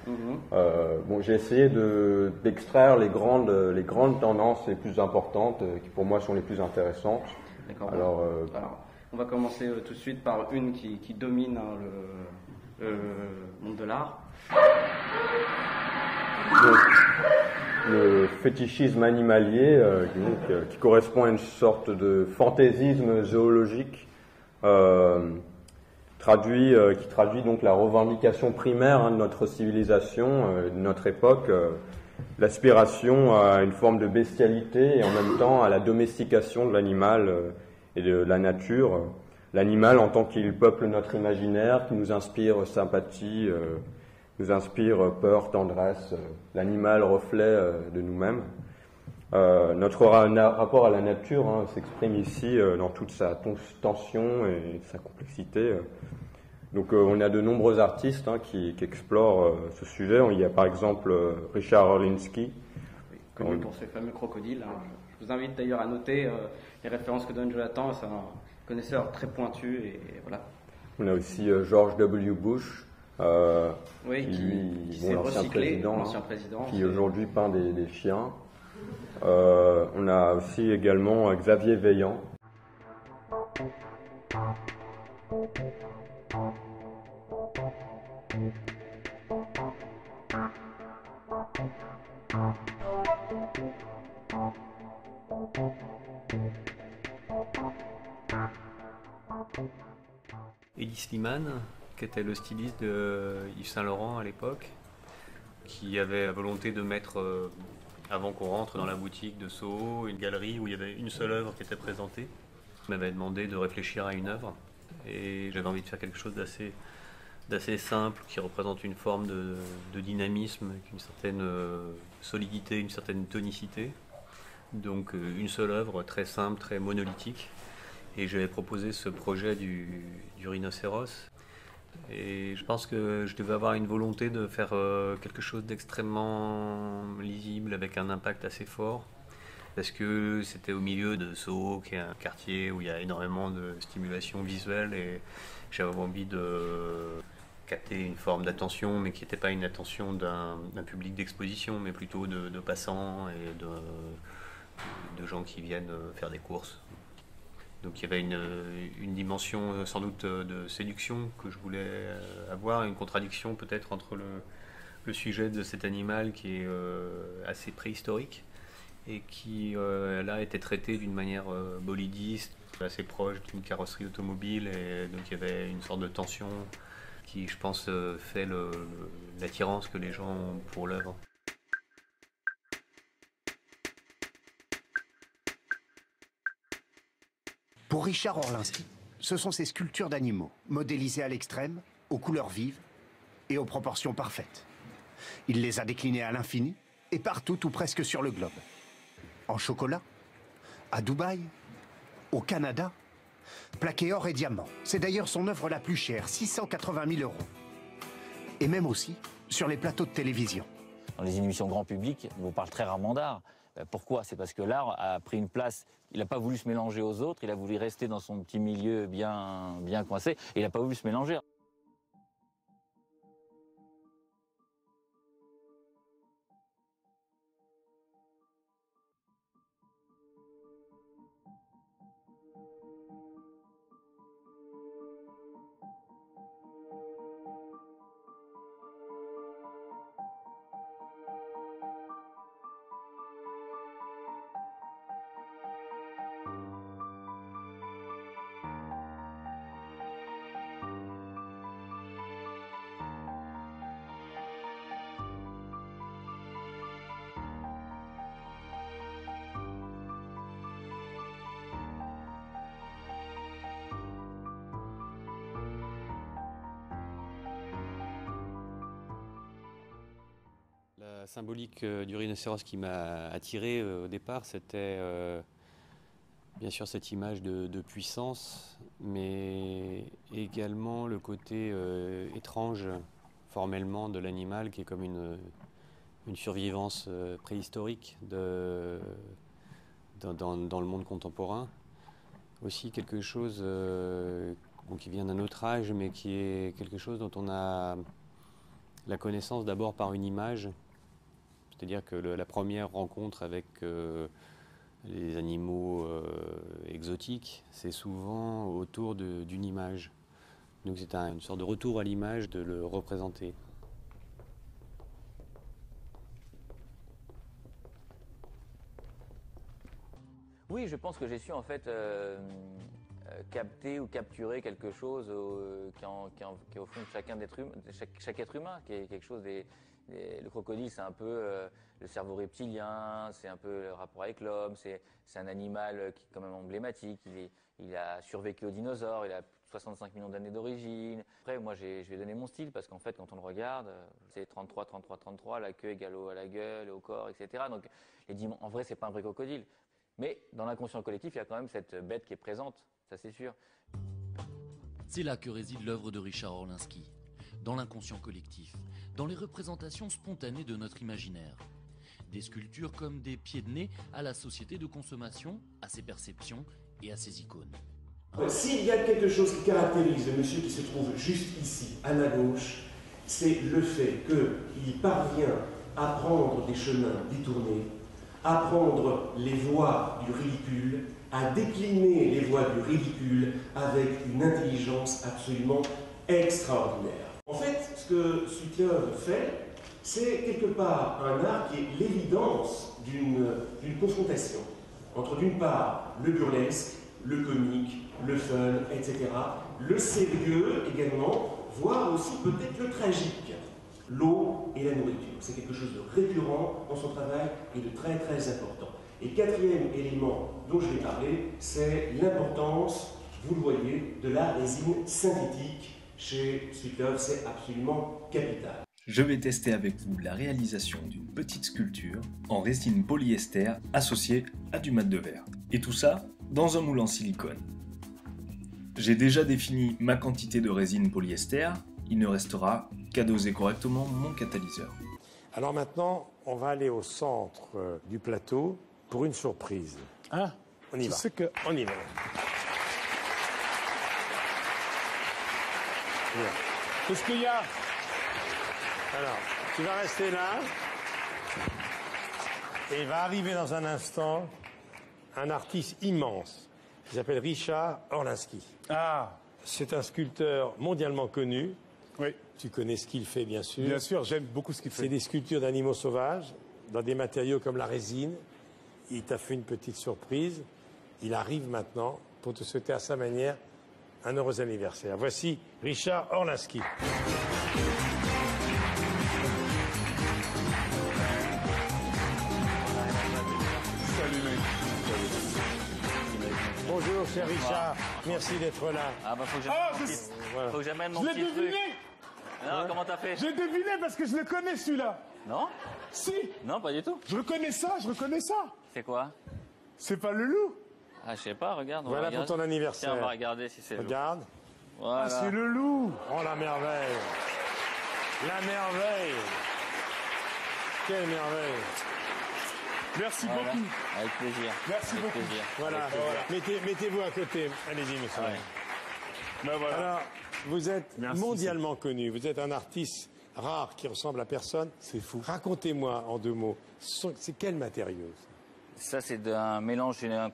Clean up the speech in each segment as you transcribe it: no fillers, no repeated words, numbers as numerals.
Bon, j'ai essayé d'extraire les grandes tendances les plus importantes, qui pour moi sont les plus intéressantes. D'accord. Alors, on va commencer tout de suite par une qui domine le monde de l'art. Le fétichisme animalier, qui correspond à une sorte de fantaisisme zoologique, qui traduit donc la revendication primaire de notre civilisation, de notre époque, l'aspiration à une forme de bestialité et en même temps à la domestication de l'animal et de la nature. L'animal en tant qu'il peuple notre imaginaire, qui nous inspire sympathie, nous inspire peur, tendresse, l'animal reflet de nous-mêmes. Notre rapport à la nature s'exprime ici dans toute sa tension et sa complexité. Donc on a de nombreux artistes qui explorent ce sujet. Il y a par exemple Richard Orlinski. Oui, connu pour ses fameux crocodiles. Je vous invite d'ailleurs à noter les références que donne Jonathan. C'est un connaisseur très pointu. Et voilà. On a aussi George W. Bush. Qui s'est recyclé, l'ancien président, qui aujourd'hui peint des chiens. On a aussi également Xavier Veillant. Eddie Slimane, qui était le styliste de Yves Saint Laurent à l'époque, qui avait la volonté de mettre, avant qu'on rentre dans la boutique de Soho, une galerie où il y avait une seule œuvre qui était présentée. Il m'avait demandé de réfléchir à une œuvre et j'avais envie de faire quelque chose d'assez simple, qui représente une forme de dynamisme, avec une certaine solidité, une certaine tonicité. Donc une seule œuvre très simple, très monolithique. Et j'avais proposé ce projet du rhinocéros. Et je pense que je devais avoir une volonté de faire quelque chose d'extrêmement lisible, avec un impact assez fort. Parce que c'était au milieu de Soho, qui est un quartier où il y a énormément de stimulation visuelle. Et j'avais envie de capter une forme d'attention, mais qui n'était pas une attention d'un public d'exposition, mais plutôt de passants et de gens qui viennent faire des courses. Donc il y avait une dimension sans doute de séduction que je voulais avoir, une contradiction peut-être entre le sujet de cet animal qui est assez préhistorique et qui là était traité d'une manière bolidiste, assez proche d'une carrosserie automobile, et donc il y avait une sorte de tension qui, je pense, fait l'attirance que les gens ont pour l'œuvre. Pour Richard Orlinski, ce sont ces sculptures d'animaux, modélisées à l'extrême, aux couleurs vives et aux proportions parfaites. Il les a déclinées à l'infini et partout ou presque sur le globe. En chocolat, à Dubaï, au Canada, plaqué or et diamant. C'est d'ailleurs son œuvre la plus chère, 680 000 €. Et même aussi sur les plateaux de télévision. Dans les émissions grand public, on vous parle très rarement d'art. Pourquoi? C'est parce que l'art a pris une place, il n'a pas voulu se mélanger aux autres, il a voulu rester dans son petit milieu bien coincé, et il n'a pas voulu se mélanger. La symbolique du rhinocéros qui m'a attiré au départ, c'était bien sûr cette image de puissance, mais également le côté étrange formellement de l'animal, qui est comme une survivance préhistorique dans le monde contemporain. Aussi quelque chose qui vient d'un autre âge, mais qui est quelque chose dont on a la connaissance d'abord par une image, c'est-à-dire que la première rencontre avec les animaux exotiques, c'est souvent autour d'une image. Donc c'est une sorte de retour à l'image, de le représenter. Oui, je pense que j'ai su en fait capter ou capturer quelque chose qui est au fond de chaque être humain, qui est quelque chose le crocodile, c'est un peu le cerveau reptilien, c'est un peu le rapport avec l'homme, c'est un animal qui est quand même emblématique, il a survécu aux dinosaures, il a 65 millions d'années d'origine. Après, moi, je vais donner mon style, parce qu'en fait, quand on le regarde, c'est 33, 33, 33, la queue égale à la gueule, au corps, etc. Donc, en vrai, c'est pas un vrai crocodile. Mais dans l'inconscient collectif, il y a quand même cette bête qui est présente, ça c'est sûr. C'est là que réside l'œuvre de Richard Orlinski, dans l'inconscient collectif, dans les représentations spontanées de notre imaginaire. Des sculptures comme des pieds de nez à la société de consommation, à ses perceptions et à ses icônes. S'il y a quelque chose qui caractérise le monsieur qui se trouve juste ici, à ma gauche, c'est le fait qu'il parvient à prendre des chemins détournés, à prendre les voies du ridicule, à décliner les voies du ridicule avec une intelligence absolument extraordinaire. En fait, ce que Sweetlove fait, c'est quelque part un art qui est l'évidence d'une confrontation entre d'une part le burlesque, le comique, le fun, etc., le sérieux également, voire aussi peut-être le tragique. L'eau et la nourriture, c'est quelque chose de récurrent dans son travail et de très très important. Et quatrième élément dont je vais parler, c'est l'importance, vous le voyez, de la résine synthétique chez Sweetlove, c'est absolument capital. Je vais tester avec vous la réalisation d'une petite sculpture en résine polyester associée à du mat de verre. Et tout ça dans un moule en silicone. J'ai déjà défini ma quantité de résine polyester, il ne restera qu'à doser correctement mon catalyseur. Alors maintenant, on va aller au centre du plateau pour une surprise. Ah, on y va. On y va. Qu'est-ce qu'il y a? Alors, tu vas rester là. Et il va arriver dans un instant un artiste immense qui s'appelle Richard Orlinski. Ah, c'est un sculpteur mondialement connu. Oui. Tu connais ce qu'il fait, bien sûr. Bien sûr, j'aime beaucoup ce qu'il fait. C'est des sculptures d'animaux sauvages, dans des matériaux comme la résine. Il t'a fait une petite surprise. Il arrive maintenant pour te souhaiter à sa manière un heureux anniversaire. Voici Richard Orlinski. Salut, mec. Bonjour, cher Richard. Merci d'être là. Ah bah faut que j'amène mon Je l'ai petit truc. deviné. Non, comment t'as fait? J'ai deviné parce que je le connais, celui-là. Non? Si. Non, pas du tout. Je reconnais ça, je reconnais ça. C'est quoi? C'est pas le loup. Ah, je sais pas, regarde. Voilà pour ton anniversaire. Tiens, on va regarder si c'est le loup. Regarde. Voilà. Ah, c'est le loup. Oh, la merveille. La merveille. Quelle merveille. Merci Voilà. beaucoup. Avec plaisir. Merci Avec beaucoup. plaisir. Voilà. Avec plaisir. Mettez-vous à côté. Allez-y, monsieur. Ouais. Ben voilà. Alors, vous êtes Merci, mondialement connu. Vous êtes un artiste rare qui ressemble à personne. C'est fou. Racontez-moi en deux mots. C'est quel matériau Ça, c'est un mélange, c'est un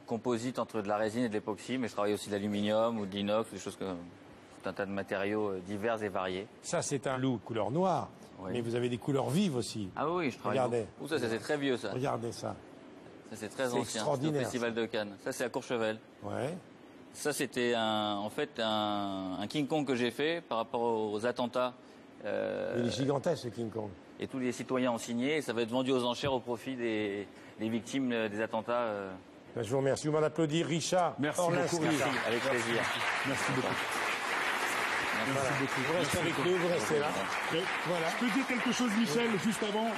composite entre de la résine et de l'époxy, mais je travaille aussi de l'aluminium ou de l'inox, des choses comme tout un tas de matériaux divers et variés. Ça, c'est un loup couleur noire. Oui. Mais vous avez des couleurs vives aussi. Ah oui, je travaille. Regardez. Ouh, ça, c'est très vieux, ça. Regardez ça. Ça, c'est très C'est ancien. extraordinaire, C'est au Festival de Cannes. Ça, c'est à Courchevel. Ouais. Ça, c'était en fait un King Kong que j'ai fait par rapport aux attentats. Il est gigantesque, ce King Kong. Et tous les citoyens ont signé et ça va être vendu aux enchères au profit des victimes des attentats. Ben, je vous remercie. Vous m'en applaudissez, Richard. Merci Orlinski. beaucoup, Richard. Avec plaisir. Merci beaucoup. Voilà. Vous restez avec nous, vous restez là. Voilà. Je peux dire quelque chose, Michel, juste avant.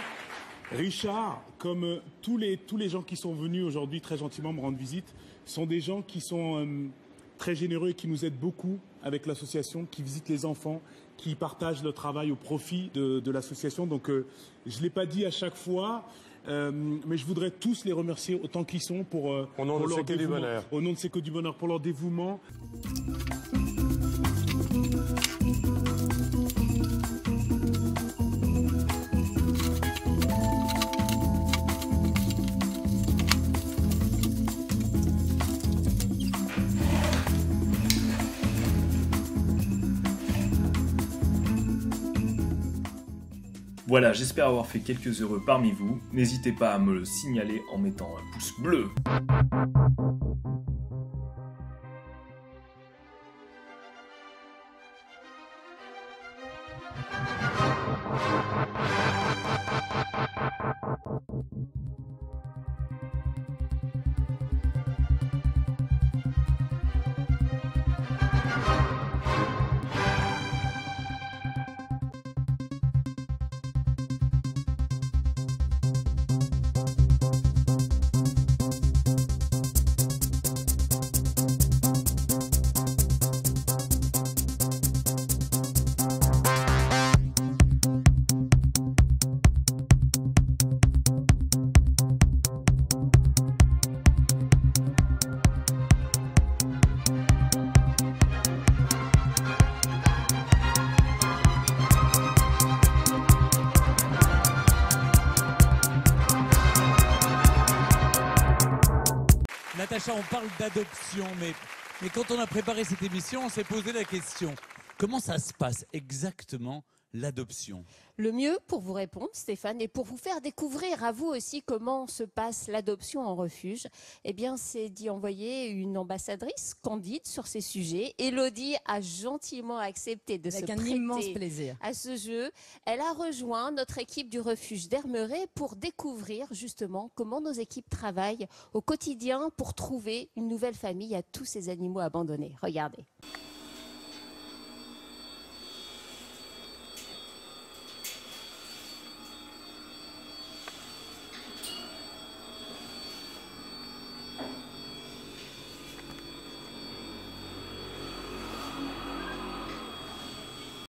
Richard, comme tous les gens qui sont venus aujourd'hui très gentiment me rendre visite, sont des gens qui sont très généreux et qui nous aident beaucoup avec l'association, qui visitent les enfants, qui partagent le travail au profit de l'association. Donc, je ne l'ai pas dit à chaque fois, mais je voudrais tous les remercier autant qu'ils sont pour Au nom de leur C'est que du dévouement. bonheur. Au nom de C'est que du bonheur, pour leur dévouement. Voilà, j'espère avoir fait quelques heureux parmi vous. N'hésitez pas à me le signaler en mettant un pouce bleu. Natacha, on parle d'adoption, mais quand on a préparé cette émission, on s'est posé la question, comment ça se passe exactement l'adoption? Le mieux pour vous répondre, Stéphane, et pour vous faire découvrir à vous aussi comment se passe l'adoption en refuge, eh bien, c'est d'y envoyer une ambassadrice candide sur ces sujets. Élodie a gentiment accepté de se prêter immense plaisir à ce jeu. Elle a rejoint notre équipe du refuge d'Hermeret pour découvrir justement comment nos équipes travaillent au quotidien pour trouver une nouvelle famille à tous ces animaux abandonnés. Regardez.